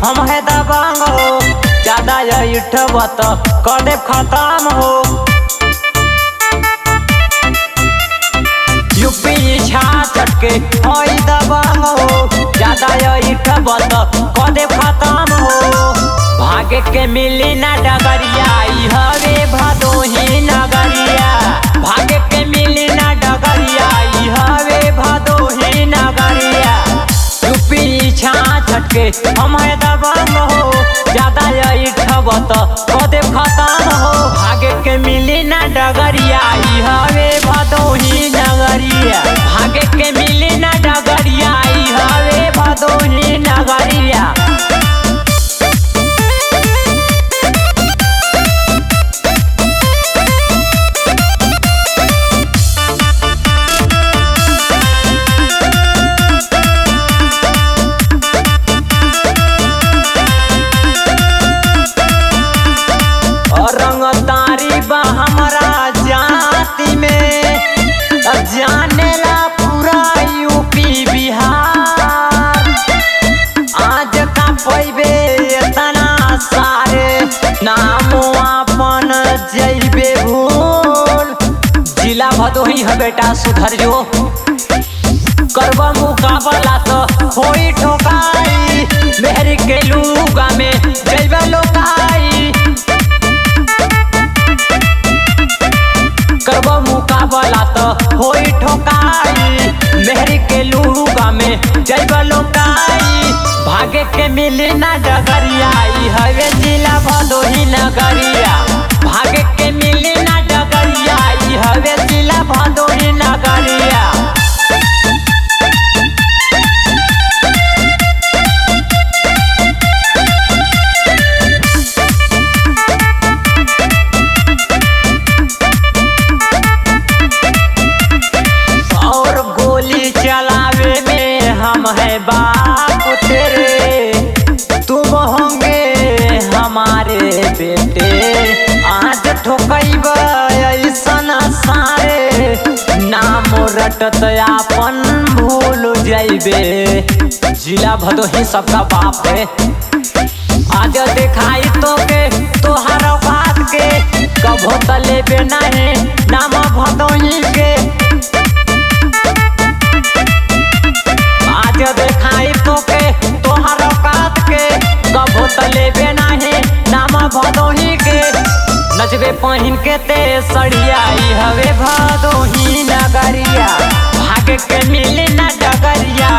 हम है दबंग हो, ज्यादा इठब तो कर दे खत्म हो। यूपी छाछट के होई दबंग हो, ज्यादा इठब तो कर दे खत्म हो। भागे के मिली ना डगरिया हवे भदोही नगरिया, भागे के मिली ना डगरिया हवे भदोही नगरिया। यूपी छाछट के हम है दबंग हो, ज्यादा इठब तो कर दे खत्म हो। भागे के मिली ना डगरिया हवे भदोही नगरिया, भागे के मिली ना डगरिया हवे भदोही नगरिया। रंगदारी बा हमरा जाति में, जानेला पूरा यूपी बिहार। आज का पैबे इतना सारे नाम अपन जैबे भूल। जिला भदोही है बेटा सुधर जो, करबा मुकाबला तो होई ठोकाई। मेहर के लूगा में जैबे लोकाई, करबा मुकाबला तो होई ठोकाई। मेहर के लूगा में जैबे लोकाई। भागे के मिली ना डगरिया हवे जिला भदोही नगरिया, भागे के मिली ना डगरिया हवे जिला भदोही नगरिया। चलावे में हम है बाप तेरे, तुम होंगे हमारे बेटे। आज ठोकैब ऐसन सारे नाम रटत आपन भूल जाइबे। जिला भदोही सबका बाप है। आज दिखाई तो के तोहर बात के, कभो तलेबे नहीं नाम भदोही के। देखाई तो के तोहर औकात के, कभो तलेबे नहीं नाम भदोही के। नचबे पहिन के ते सड़िया हवे भदोही नगरिया, भागे के मिली ना डगरिया